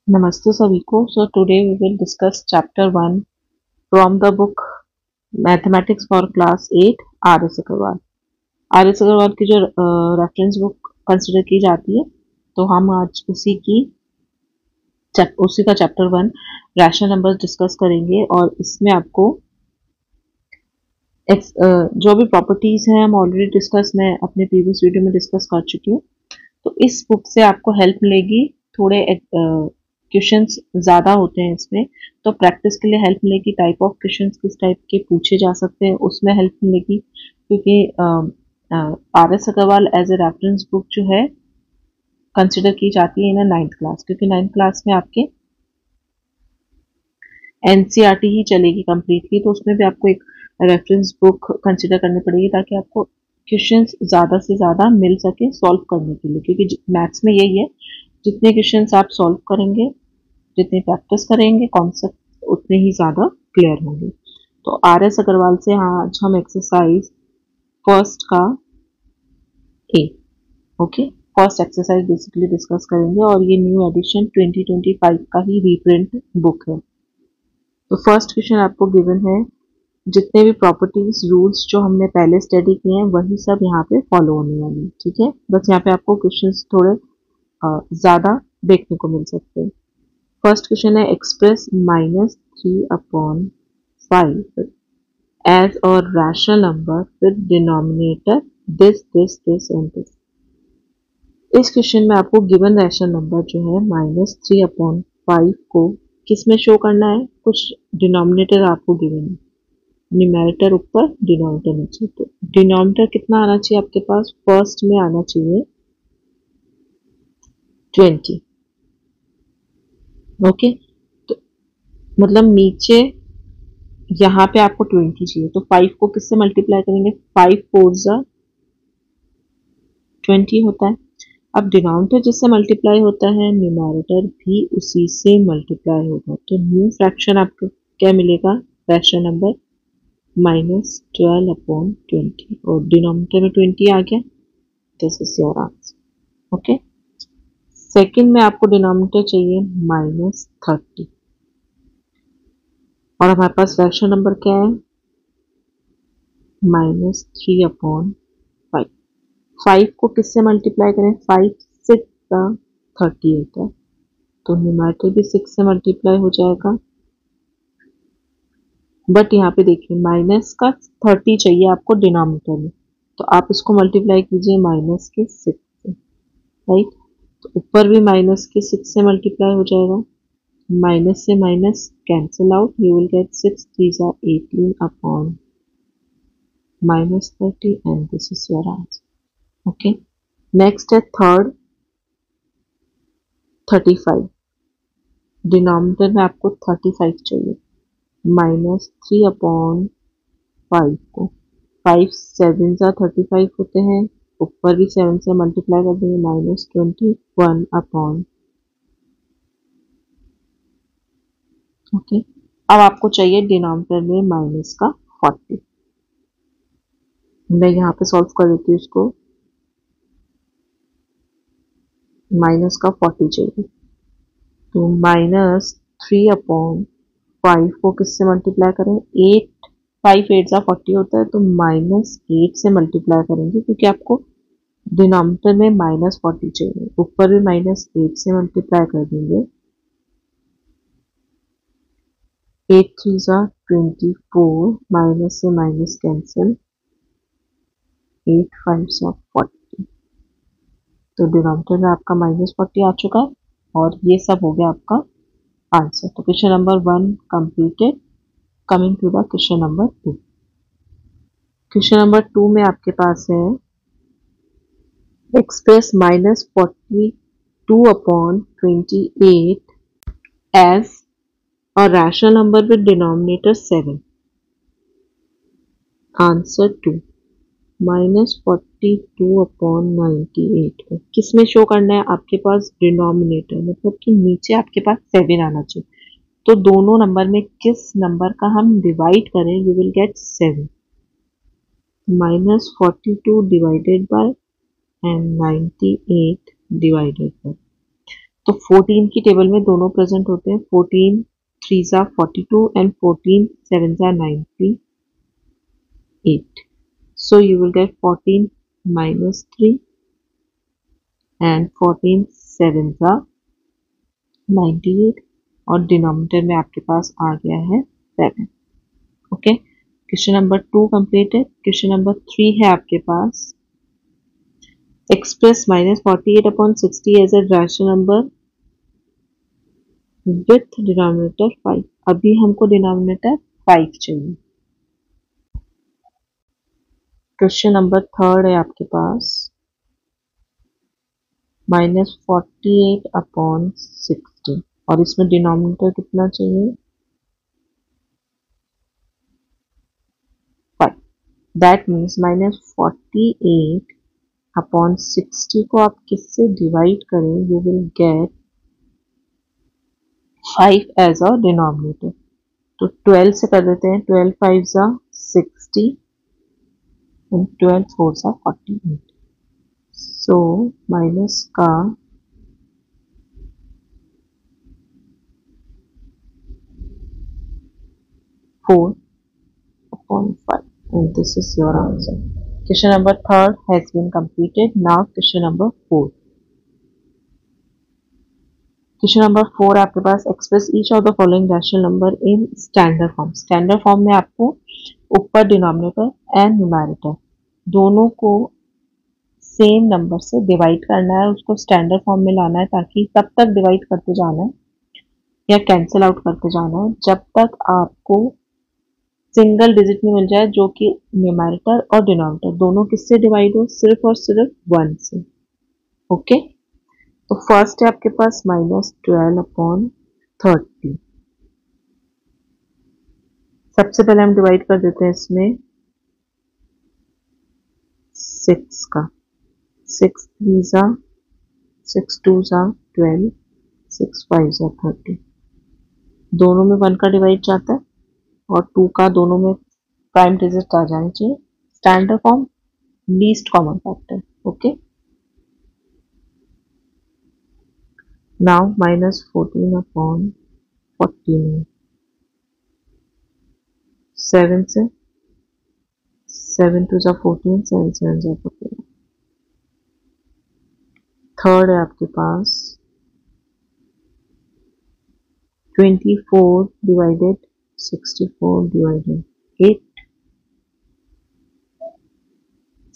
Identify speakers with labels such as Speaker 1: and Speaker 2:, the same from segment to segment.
Speaker 1: नमस्ते सभी को। So today we will discuss chapter 1 from the book mathematics for class 8 R S Agarwal. R S Agarwal की जो reference book consider की जाती है, तो हम आज उसी का चैप्टर 1 रैशनल नंबर्स डिस्कस करेंगे। और इसमें आपको जो भी प्रॉपर्टीज हैं हम ऑलरेडी डिस्कस मैं अपने प्रीवियस वीडियो में डिस्कस कर चुकी हूँ। तो इस बुक से आपको हेल्प मिलेगी। थोड़े क्वेश्चंस ज़्यादा होते हैं इसमें, तो प्रैक्टिस के लिए हेल्प मिलेगी। टाइप ऑफ क्वेश्चंस किस टाइप के पूछे जा सकते हैं उसमें हेल्प मिलेगी, क्योंकि R S Agarwal as a reference book जो है कंसिडर की जाती है इन 9th क्लास, क्योंकि 9th क्लास में आपके एनसीईआरटी ही चलेगी कम्प्लीटली, तो उसमें भी आपको एक रेफरेंस बुक कंसिडर करनी पड़ेगी ताकि आपको क्वेश्चंस ज़्यादा से ज़्यादा मिल सके सॉल्व करने के लिए। क्योंकि मैथ्स में यही है, जितने क्वेश्चंस आप सॉल्व करेंगे, जितनी प्रैक्टिस करेंगे, कॉन्सेप्ट उतने ही ज़्यादा क्लियर होंगे। तो आर एस अग्रवाल से आज हम एक्सरसाइज फर्स्ट का A, okay, first exercise basically discuss करेंगे। और ये न्यू एडिशन 2025 का ही रीप्रिंट बुक है। तो फर्स्ट क्वेश्चन आपको गिवन है, जितने भी प्रॉपर्टीज रूल्स जो हमने पहले स्टडी किए हैं वही सब यहाँ पे फॉलो होने वाली है। ठीक है, बस यहाँ पे आपको क्वेश्चंस थोड़े ज़्यादा देखने को मिल सकते हैं। फर्स्ट क्वेश्चन है, एक्सप्रेस -3/5 एज और rational number with denominator this and this. इस क्वेश्चन में आपको गिवन रैशनल नंबर जो है -3/5 को किस में शो करना है। कुछ डिनोमिनेटर आपको गिवन है, न्यूमेरेटर ऊपर डिनोमिनेटर नीचे। तो डिनोमिनेटर कितना आना चाहिए आपके पास, फर्स्ट में आना चाहिए 20। ओके, तो मतलब नीचे यहाँ पे आपको 20 चाहिए, तो 5 को किससे मल्टीप्लाई करेंगे, 5 4 जा 20 होता है। अब डिनोमिनेटर जिससे मल्टीप्लाई होता है, न्यूमेरेटर भी उसी से मल्टीप्लाई होगा। तो न्यू फ्रैक्शन आपको क्या मिलेगा, रैशनल नंबर -12/20, और डिनोमिनेटर में 20 आ गया। This is your answer. Okay, second में आपको डिनोमिनेटर चाहिए -30, और हमारे पास रैशनल नंबर क्या है, -3/5। 5 को किससे मल्टीप्लाई करें, 5 6 का 30 होता है, तो न्यूमेरेटर भी 6 से मल्टीप्लाई हो जाएगा। बट यहाँ पे देखिए माइनस का 30 चाहिए आपको डिनोमिनेटर में, तो आप इसको मल्टीप्लाई कीजिए माइनस के 6 से, राइट। तो ऊपर भी माइनस के 6 से मल्टीप्लाई हो जाएगा, माइनस से minus cancel out, you will gate 6 3 18 upon -30 and this is your answer. Okay, next है थर्ड 35। डिनोमिनेटर में आपको 35 चाहिए, -3/5 को 5 7 35 होते हैं, ऊपर भी 7 से मल्टीप्लाई कर देंगे, -21 ओके। अब आपको चाहिए डिनोमिनेटर में माइनस का 40। मैं यहाँ पे सॉल्व कर देती हूँ इसको, माइनस का 40 चाहिए, तो -3/5 को किससे मल्टीप्लाई करें, 8 5 8 40 होता है, तो -8 से मल्टीप्लाई करेंगे, क्योंकि आपको डिनोमिनेटर में -40 चाहिए, ऊपर भी -8 से मल्टीप्लाई कर देंगे, 8 3 24, माइनस से माइनस कैंसिल, 8 5 40, तो डिनोमिनेटर में आपका -40 आ चुका है, और ये सब हो गया आपका आंसर। तो question number 1 completed. Coming to the question number 2। Question number 2 में आपके पास है, express -42/28 as a rational number with denominator 7। Answer 2, -42/98 को किस में शो करना है, आपके पास डिनोमिनेटर, मतलब कि नीचे आपके पास 7 आना चाहिए। तो दोनों नंबर में किस नंबर का हम डिवाइड करें, you will gate 7, -42 divided by and 98 divided by. तो 14 की टेबल में दोनों प्रेजेंट होते हैं, 14 3s are 42 and 14 7s are 98. So you will get 14 minus 3 and 14 7s are 98 और डिनोमिनेटर में आपके पास आ गया है 7. Okay, question number 2 completed. Question number 3 है आपके पास, express -48/60 as a rational number with denominator 5. अभी हमको डिनोमिनेटर 5 चाहिए. क्वेश्चन नंबर 3 है आपके पास, -48/60 और इसमें डिनोमिनेटर कितना चाहिए, 5. दैट मीन्स -48/60 को आप किससे डिवाइड करें, you will get 5 as a denominator. तो 12 से कर देते हैं, 12 5s are 60 and 12 4s are 48. So minus का 4/5 and this is your answer. Question number 3 has been completed. Now question number 4. Question number 4 आपके पास, express each of the following rational number in standard form. Standard form में आपको ऊपर denominator and numerator दोनों को same number से divide करना है, उसको स्टैंडर्ड फॉर्म में लाना है, ताकि तब तक डिवाइड करते जाना है या कैंसिल आउट करते जाना है जब तक आपको सिंगल डिजिट में मिल जाए, जो कि न्यूमैरेटर और डिनोमिनेटर दोनों किससे डिवाइड हो, सिर्फ और सिर्फ 1 से. ओके, तो फर्स्ट है आपके पास -12/30. सबसे पहले हम डिवाइड कर देते हैं इसमें 6 का. 6 3s are 6 2s are 12, 6 5s are 30. दोनों में 1 का डिवाइड जाता है और 2 का दोनों में प्राइम डिजिट आ जानी चाहिए. Standard form least common factor. Okay, now -14/49. 7 से 7 2s are 14, 7 7s are 14. Third है आपके पास 24/64/8.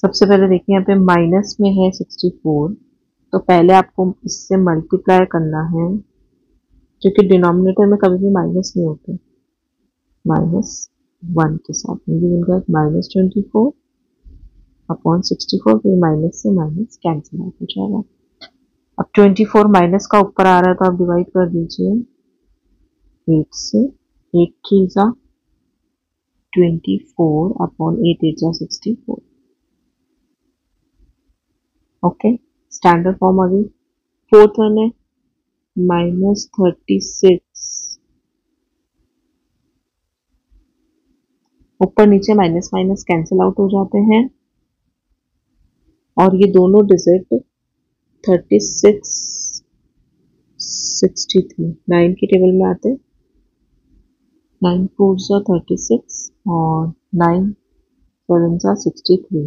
Speaker 1: सबसे पहले देखिए यहाँ पे माइनस में है 64, तो पहले आपको इससे मल्टीप्लाई करना है, क्योंकि डिनोमिनेटर में कभी भी माइनस नहीं होते, -1 के साथ -24/64, फिर माइनस से माइनस कैंसिल आउट हो जाएगा. अब 24 माइनस का ऊपर आ रहा है तो आप डिवाइड कर दीजिए 8 से. 8 3s are 24/8 8s are 64. Okay, standard form आ गई. फोर्थ वन है -36, ऊपर नीचे माइनस माइनस कैंसिल आउट हो जाते हैं और ये दोनों डिजिट 36 63 9 की टेबल में आते हैं. 9 4s are 36 और 9 7s are 63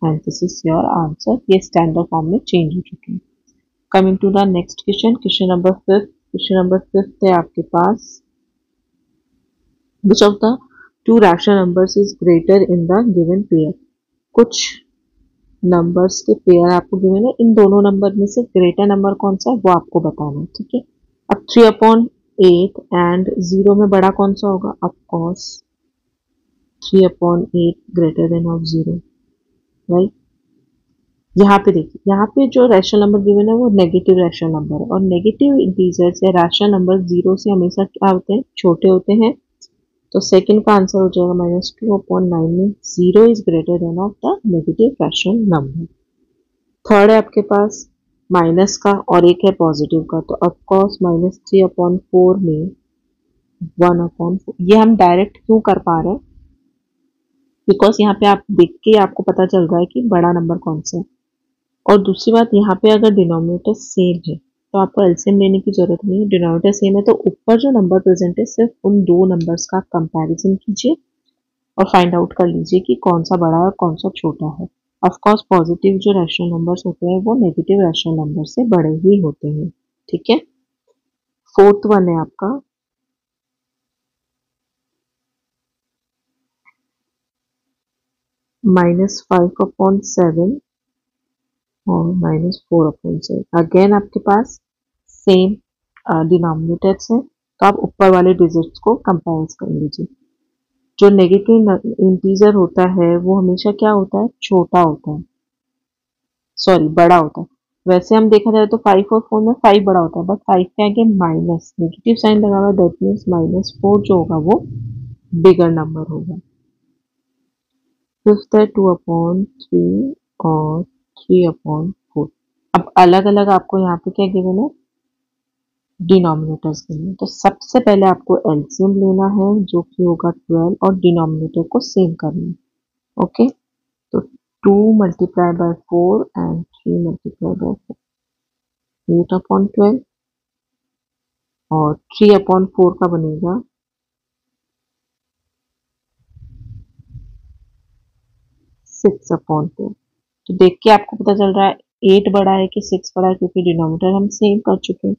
Speaker 1: and this is your answer. ये स्टैंडर्ड फॉर्म में चेंज हो चुके हैं. Coming to the next question, question number 5. Question number 5 है आपके पास, which of the two rational numbers is greater in the given pair. कुछ numbers के पेयर आपको गिवन है, इन दोनों नंबर में से ग्रेटर नंबर कौन सा है वो आपको बताना है. ठीक है, अब 3/8 एंड 0 में बड़ा कौन सा होगा, of course 3/8 greater than of 0, right. यहाँ पे देखिए, यहाँ पे जो रैशनल नंबर गिवन है वो नेगेटिव रैशनल नंबर है, और नेगेटिव इंटीजर्स या रैशनल नंबर 0 से हमेशा क्या होते हैं, छोटे होते हैं. तो सेकंड का आंसर हो जाएगा -2/9 में 0 is greater than of the negative rational number. Third है आपके पास माइनस का और एक है पॉजिटिव का, तो ऑफकोर्स -3/4 में 1/4. ये हम डायरेक्ट क्यों कर पा रहे हैं, बिकॉज यहाँ पे आप देख के आपको पता चल रहा है कि बड़ा नंबर कौन सा है. और दूसरी बात, यहाँ पे अगर डिनोमिनेटर सेम है तो आपको एलसीएम लेने की जरूरत नहीं है। डिनोमिनेटर सेम है तो ऊपर जो नंबर प्रेजेंट है सिर्फ उन दो नंबर्स का कंपैरिजन कीजिए और फाइंड आउट कर लीजिए कि कौन सा बड़ा है और कौन सा छोटा है। ऑफ कोर्स पॉजिटिव जो रैशनल नंबर्स होते हैं वो नेगेटिव रैशनल नंबर से बड़े ही होते हैं। ठीक है, फोर्थ वन है आपका -5/7 और -4/7। अगेन आपके पास सेम डिनोमिनेटर्स हैं तो आप ऊपर वाले डिजिट्स को कंपेयर कर लीजिए। जो नेगेटिव इंटीजर होता है वो हमेशा क्या होता है, छोटा होता है, सॉरी बड़ा होता है। वैसे हम देखा जाए तो 5 और 4 में 5 बड़ा होता है, बट 5 के आगे माइनस नेगेटिव साइन लगा हुआ, दैट मीन्स -4 जो होगा वो बिगर नंबर होगा। फिफ्थ है 2/3 और 3/4। अब अलग अलग आपको यहाँ पे क्या गिवन है, डिनोमिनेटर्स गिवन। तो सबसे पहले आपको एलसीएम लेना है जो कि होगा 12 और डिनोमिनेटर को सेम करना है। ओके, तो 2 × 4 एंड 3 × 4, 8/12 और 3/4 का बनेगा 6/2। तो देख के आपको पता चल रहा है 8 बड़ा है कि 6 बड़ा है, क्योंकि डिनोमिनेटर हम सेम कर चुके हैं।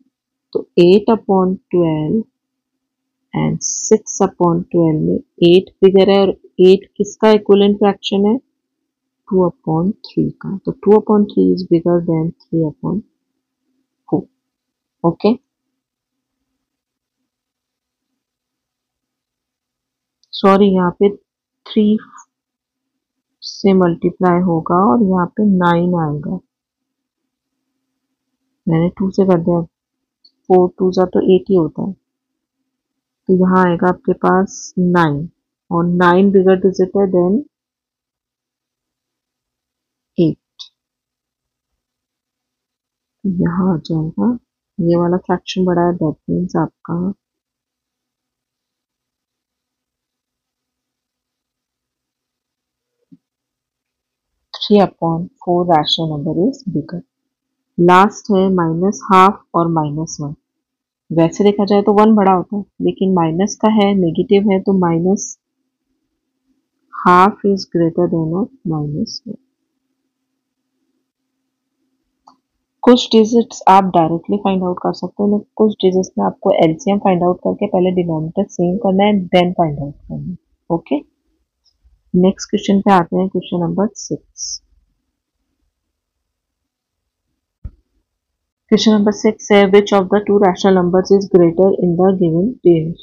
Speaker 1: तो 8/12 एंड 6/12 में 8 फिगर है और 8 किसका इक्विवेलेंट फ्रैक्शन है, 2/3 का। तो 2/3 is bigger than 3/4। Okay, sorry यहाँ पे 3 से मल्टीप्लाई होगा और यहाँ पे 9 आएगा, मैंने 2 से कर दिया। 4 2 जा तो 8 ही होता है, तो यहाँ आएगा आपके पास 9 और 9 बिगर डिजिट है देन 8। तो यहाँ आ जाएगा, ये वाला फ्रैक्शन बड़ा है, दैट मीन्स आपका 3/4 rational number is bigger. Last है -12 और -1। वैसे देखा जाए तो 1 बड़ा होता है, लेकिन माइनस का है, नेगेटिव है, तो -12 इज ग्रेटर देन ऑफ -1। कुछ डिजिट्स आप डायरेक्टली फाइंड आउट कर सकते हो, लेकिन कुछ डिजिट्स में आपको एलसीएम फाइंड आउट करके पहले डिनोमिनेटर सेम करना है, देन फाइंड आउट करना है। ओके, नेक्स्ट क्वेश्चन पे आते हैं, क्वेश्चन नंबर 6। क्वेश्चन नंबर 6 है, which of the two rational numbers is greater in the given pair.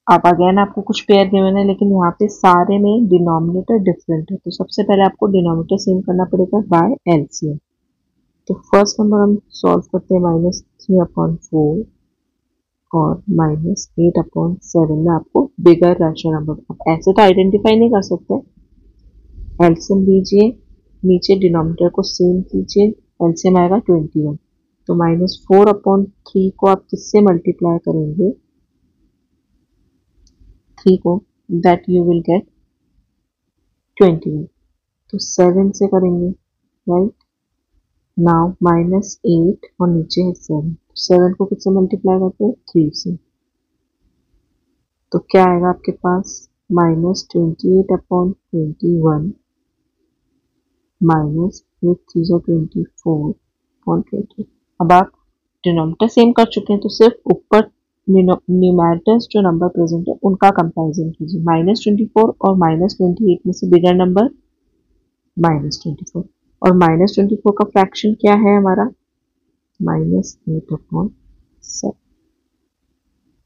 Speaker 1: अब अगेन आपको कुछ पेयर गिवन है, लेकिन यहाँ पे सारे में डिनोमिनेटर डिफरेंट है, तो सबसे पहले आपको डिनोमिनेटर सेम करना पड़ेगा बाय एलसीएम। तो फर्स्ट नंबर हम सॉल्व करते हैं, -3/4 और -8/7 में आपको बिगर रैशनल नंबर। अब ऐसे तो आइडेंटिफाई नहीं कर सकते, एलसीएम लीजिए, नीचे डिनोमिनेटर को सेम कीजिए, एलसीएम आएगा 21। तो -4/3 को आप किससे मल्टीप्लाई करेंगे, 3 को, दैट यू विल गेट 21। तो 7 से करेंगे, राइट। नाउ -8 और नीचे है 7, 7 को किससे मल्टीप्लाई करते हैं, 3 से। तो क्या आएगा आपके पास, -28/21 -8 3 24/20। अब आप डिनोमिनेटर सेम कर चुके हैं, तो सिर्फ ऊपर न्यूमैरेटर्स जो नंबर प्रेजेंट है उनका कंपैरिजन कीजिए। -24 और -28 में से बिगर नंबर -24, और -24 का फ्रैक्शन क्या है हमारा, -8/7।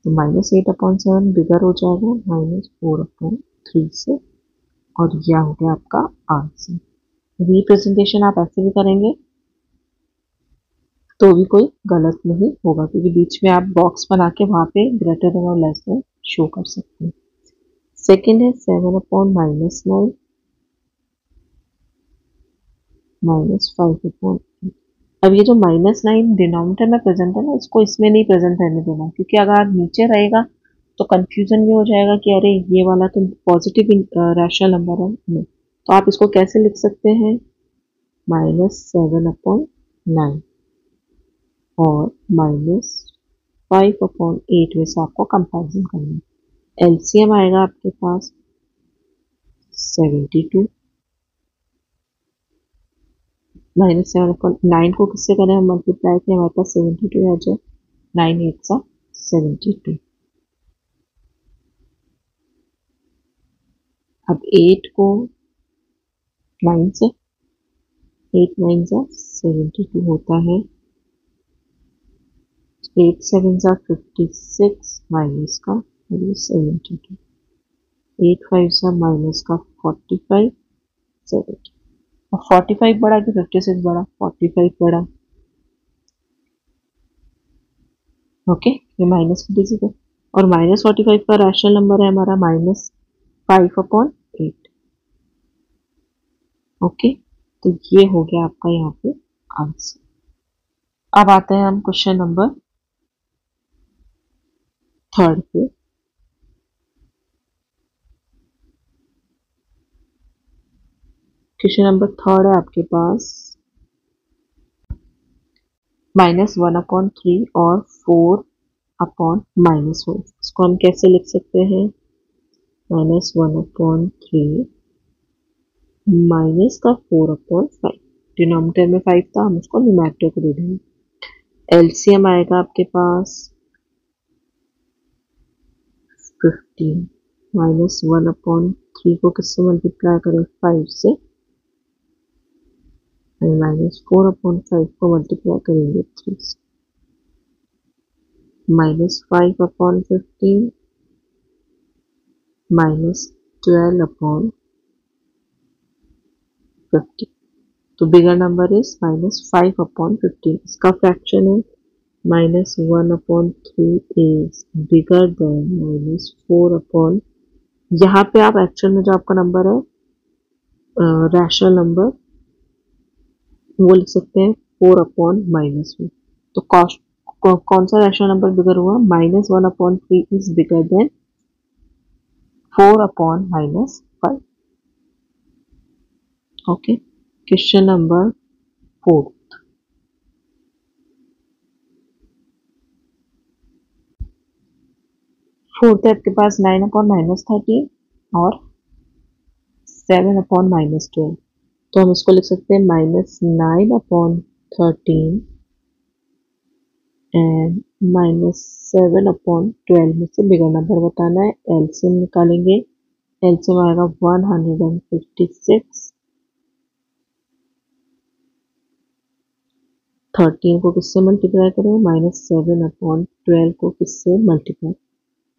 Speaker 1: तो -8/7 बिगर हो जाएगा -4/3 से, और यह हो गया आपका आंसर। रिप्रेजेंटेशन आप ऐसे भी करेंगे तो भी कोई गलत नहीं होगा, क्योंकि बीच में आप बॉक्स बना के वहां पे ग्रेटर देन और लेस देन शो कर सकते हैं। सेकेंड है 7/-9 -5/8। अब ये जो -9 डिनोमिनेटर में प्रेजेंट है ना, इसको इसमें नहीं प्रेजेंट रहने देना, क्योंकि अगर नीचे रहेगा तो कंफ्यूजन ये हो जाएगा कि अरे ये वाला तो पॉजिटिव रैशनल नंबर है नहीं। तो आप इसको कैसे लिख सकते हैं, -7/9 और -5/8 में से आपको कंपैरिजन करना है। एलसीएम आएगा आपके पास 72, -7/9 को किससे करें हम मल्टीप्लाई, कि हमारे पास 72 आ जाए, 9 8 72। अब 8 को 9 से, 8 9 72 होता है, 8 7 56 माइनस का 72, 8 5 माइनस का 45 70। अब 45 बड़ा कि 56 बड़ा, 45 बड़ा। ओके, ये माइनस की डिजिट है और -45 का रैशनल नंबर है हमारा -5/8। ओके, तो ये हो गया आपका यहाँ पे आंसर। अब आते हैं हम क्वेश्चन नंबर 3 पे। क्वेश्चन नंबर 3 है आपके पास, -1/3 और 4/-1। इसको हम कैसे लिख सकते हैं, -1/3 माइनस का 4/5। डिनोमिनेटर में 5 था, हम उसको न्यूमैरेटर को दे देंगे। एलसीएम आएगा आपके पास 15, -1/3 को किससे मल्टीप्लाई करें, 5 से, -4/5 को मल्टीप्लाई करेंगे 3 से, -5/15 -12/50। तो बिगर नंबर इज -5/15। इसका फ्रैक्शन है, -1/3 इज बिगर देन -4/, यहाँ पे आप एक्चुअल में जो आपका नंबर है रैशनल नंबर वो लिख सकते हैं 4/-1। तो कौन सा रैशनल नंबर बिगर हुआ, -1/3 is bigger than 4/-5। Okay, question number 4। Fourth है आपके पास 9/-13 और 7/-12। तो हम इसको लिख सकते हैं -9/13 एंड -7/12 में से बिगर नंबर बताना है। एलसीएम निकालेंगे, एलसीएम आएगा 156। 13 को किससे मल्टीप्लाई करें, -7/12 को किससे मल्टीप्लाई,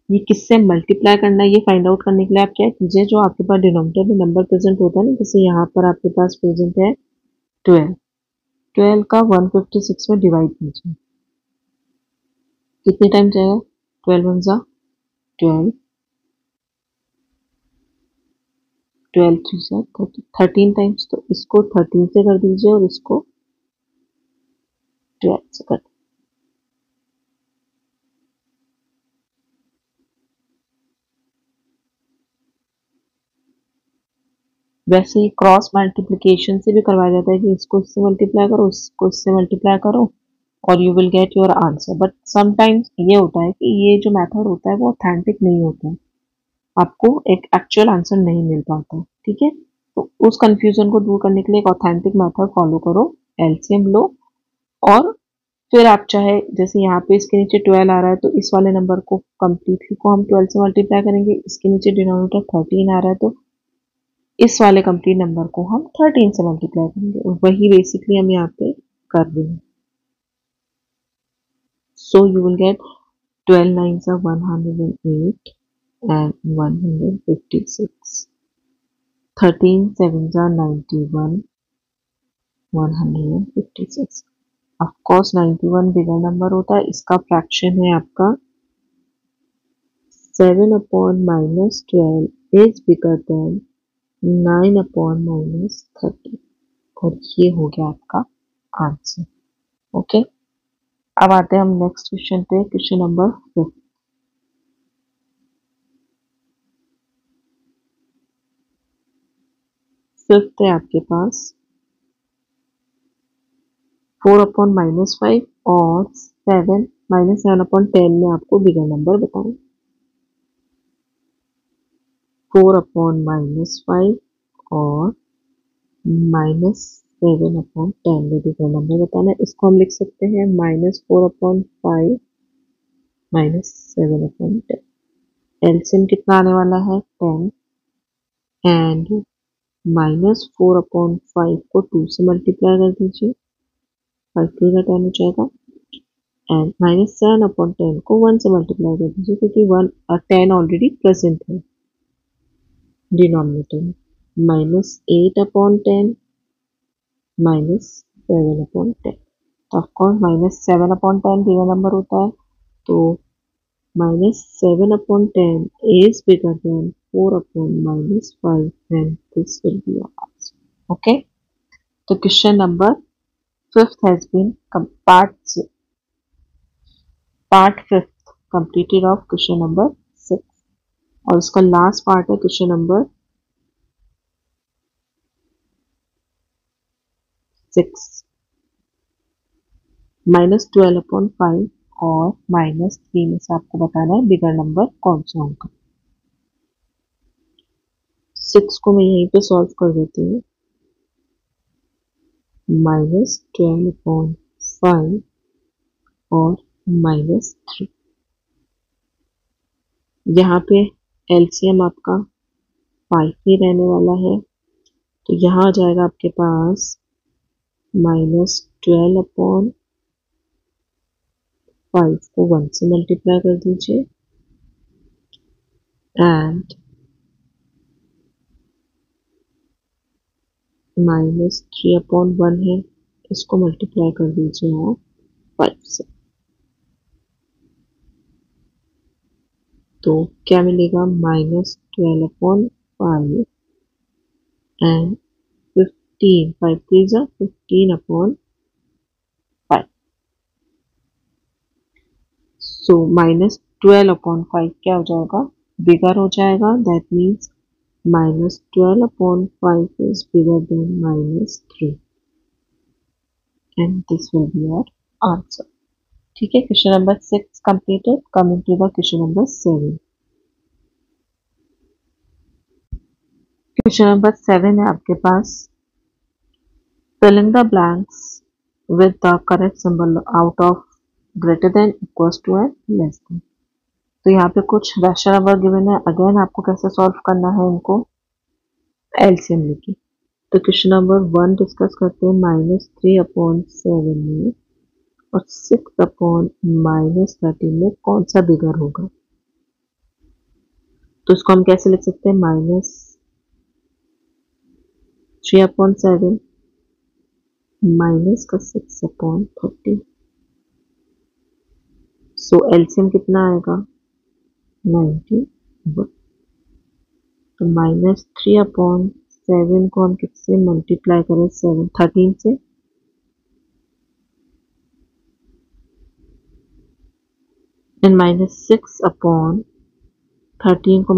Speaker 1: ये किससे मल्टीप्लाई करना है ये फाइंड आउट करने के लिए आप क्या कीजिए, जो आपके पास डिनोमिनेटर में नंबर प्रेजेंट होता है ना, जैसे यहाँ पर आपके पास प्रेजेंट है 12, 12 का 156 में डिवाइड कीजिए, कितने टाइम जाएगा, 12 1 12, 12 3 13 टाइम्स। तो इसको 13 से कर दीजिए और इसको 12 से कर दीजिए। वैसे ही क्रॉस मल्टीप्लिकेशन से भी करवाया जाता है कि इसको इससे मल्टीप्लाई करो, इसको इससे मल्टीप्लाई करो और you will get your answer. But sometimes ये होता है कि ये जो मेथड होता है वो ऑथेंटिक नहीं होता है, आपको एक एक्चुअल आंसर नहीं मिल पाता। ठीक है, तो उस कंफ्यूजन को दूर करने के लिए एक ऑथेंटिक मेथड फॉलो करो, एलसीएम लो और फिर आप चाहे, जैसे यहाँ पे इसके नीचे 12 आ रहा है तो इस वाले नंबर को कंप्लीटली को हम 12 से मल्टीप्लाई करेंगे, इसके नीचे डिनोमिनेटर 13 आ रहा है तो इस वाले कंप्लीट नंबर को हम 13 से मल्टीप्लाई करेंगे, वही बेसिकली हम यहाँ पे कर रहे हैं। So you will gate 12 9s are 108 and 156, 13 7s are 91, 156। Of course 91 bigger number होता है, इसका फ्रैक्शन है आपका 7/-12 इज बिगर देन 9/-30 और ये हो गया आपका आंसर। ओके, अब आते हैं हम नेक्स्ट क्वेश्चन पे, क्वेश्चन नंबर 5। फिफ्थ है आपके पास 4/-5 और 7 -7/10 में आपको बिगर नंबर बताएं। 4/-5 और -7/10 में बिगर नंबर बताना है। इसको हम लिख सकते हैं -4/5 -7/10। एलसीएम कितना आने वाला है 10 एंड -4/5 को 2 से मल्टीप्लाई कर दीजिए, 5 2 का 10 हो जाएगा एंड -7/10 को 1 से मल्टीप्लाई कर दीजिए क्योंकि 10 ऑलरेडी प्रेजेंट है डिनोमिनेटर में। -8/10 -7/10, तो ऑफकोर्स -7/10 बिगर नंबर होता है, तो -7/10 is bigger than 4/-5 and this will be your answer. Okay, so question number 5th has been part 5th completed of question number 6 और इसका लास्ट पार्ट है क्वेश्चन नंबर 6 -12/5 और -3 में से आपको बताना है बिगर नंबर कौन सा होगा। 6 को मैं यहीं पे सॉल्व कर देती हूँ। -12/5 और -3, यहाँ पे एलसीएम आपका 5 ही रहने वाला है, तो यहाँ आ जाएगा आपके पास -12/5 को 1 से मल्टीप्लाई कर दीजिए एंड -3/1 है, इसको मल्टीप्लाई कर दीजिए आप 5 से, तो क्या मिलेगा -12/5 एंड 15 5 3 जा 15/5, सो -12/5 क्या हो जाएगा बिगर हो जाएगा, that means -12/5 is bigger than -3 and this will be your answer. ठीक है, question number 6 completed. Coming to the question number 7. Question number 7 है आपके पास fill in the blanks with the correct symbol out of greater than equals to and less than. तो यहाँ पे कुछ rational number given है, again आपको कैसे solve करना है इनको एलसीएम लेके। तो क्वेश्चन नंबर 1 डिस्कस करते हैं -3/7 में और 6/-13 में कौन सा बिगर होगा। तो इसको हम कैसे लिख सकते हैं -3/7 माइनस का 6/13, सो एलसीएम कितना आएगा 91। तो -3/7 को हम किससे मल्टीप्लाई करें 13 से, एंड -6/13 को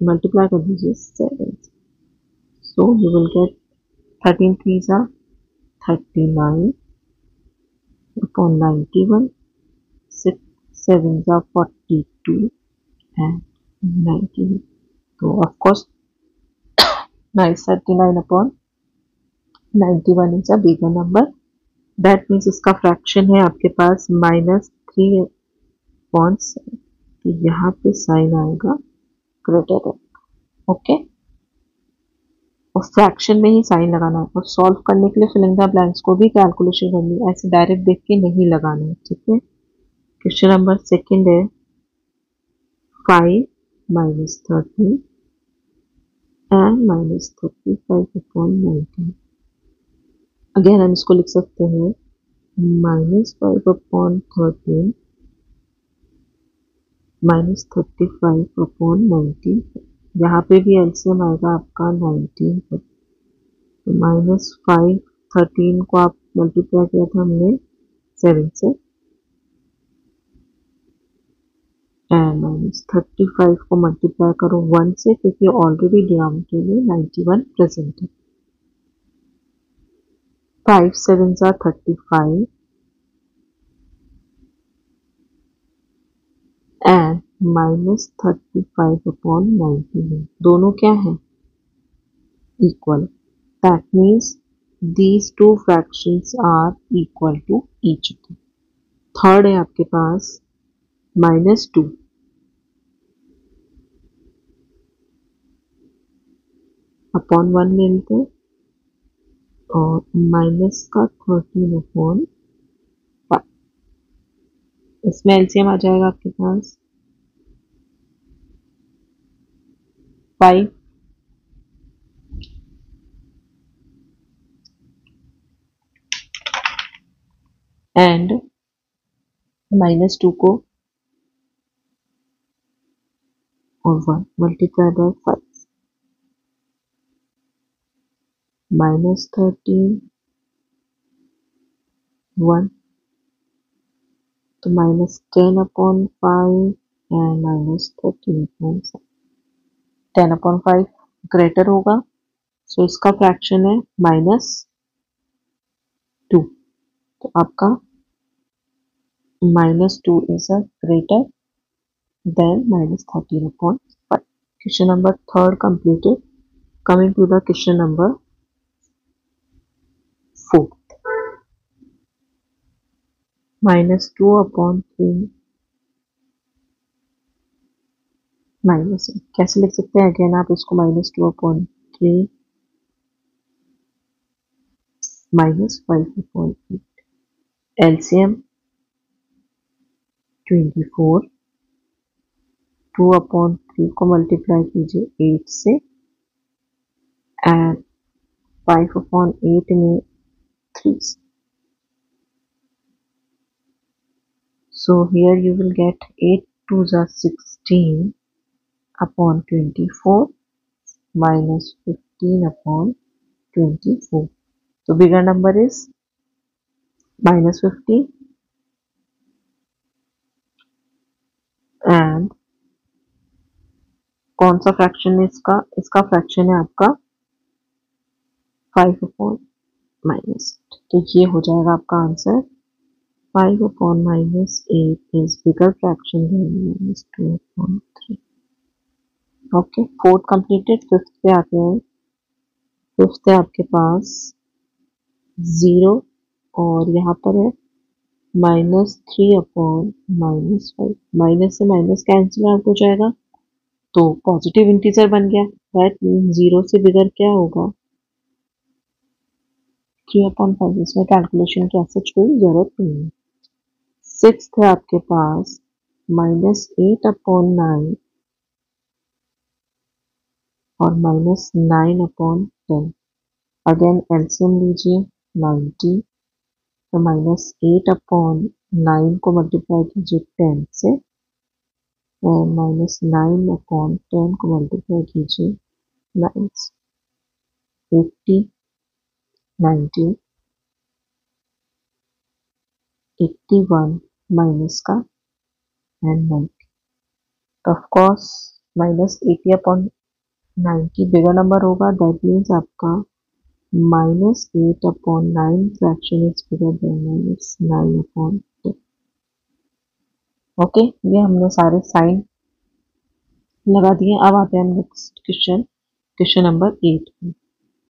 Speaker 1: मल्टीप्लाई कर दीजिए 7 से, सो यू विल गेट 13 3 जा 39/91, 6 7 जा 42 and 91, तो of course 39/91 is a bigger number, that means इसका फ्रैक्शन है आपके पास -3/7, तो यहाँ पे साइन आएगा ग्रेटर देन। ओके, और फ्रैक्शन में ही साइन लगाना है और सॉल्व करने के लिए फिलिंग द ब्लैंक्स को भी कैलकुलेशन करनी है, ऐसे डायरेक्ट देख के नहीं लगाना है। ठीक है, क्वेश्चन नंबर 2 है 5 -13 एंड -35/19। अगेन हम इसको लिख सकते हैं -5/13 -35/19, यहाँ पे भी एलसीएम आएगा आपका 19 पर, तो -5/13 को आप मल्टीप्लाई किया था हमने 7 से, एंड -35 को मल्टीप्लाई करो 1 से, क्योंकि ऑलरेडी डिनोमिनेटर के लिए 91 प्रेजेंट है। 5 7 35 एंड -35/91 दोनों क्या है, equal. That means these two fractions are equal to each other। Third है आपके पास -2 अपॉन 1 ले लेते हैं, और माइनस का 13/5, इसमें एलसीएम आ जाएगा आपके पास 5 एंड -2 को और 1 मल्टीप्लाई बाय 5, -13 1, तो -10/5 एंड -13/5, 10/5 ग्रेटर होगा, सो इसका फ्रैक्शन है -2, तो आपका -2 is a greater than -13/5। Question number third completed. Coming to the question number 4, -2/3 minus, कैसे लिख सकते हैं अगेन आप इसको, -2/3 -5/8, एलसीएम 24, 2/3 को मल्टीप्लाई कीजिए 8 से, एंड 5/8 में 3, so here you will get 8 2s are 16/24 -15/24, so bigger number is -15, and कौन सा फ्रैक्शन है इसका, इसका फ्रैक्शन है आपका 5/-8, तो ये हो जाएगा आपका answer 5/-8 is bigger fraction than -2/3। Okay, fourth completed. Fifth पे आते हैं। फिफ्थ है आपके पास 0 और यहाँ पर है -3/-5, माइनस से माइनस कैंसिल आउट हो जाएगा, तो पॉजिटिव इंटीजर बन गया। दैट मीन 0 से बिगर क्या होगा, 3/5। इसमें कैलकुलेशन की ऐसा कोई जरूरत नहीं है। सिक्स्थ है आपके पास -8/9 और -9/10। अगेन एलसीएम लीजिए 90, तो -8/9 को मल्टीप्लाई कीजिए 10 से, और -9/10 को मल्टीप्लाई कीजिए 9 से, 80, 90, 81 माइनस का एंड 90, तो ऑफकोर्स -80/90 बिगर नंबर होगा। दैट मीन्स आपका -8/9 fraction is bigger than -9/10। Okay, ये हमने सारे साइन लगा दिए। अब आते हैं हम नेक्स्ट क्वेश्चन, क्वेश्चन नंबर 8 में।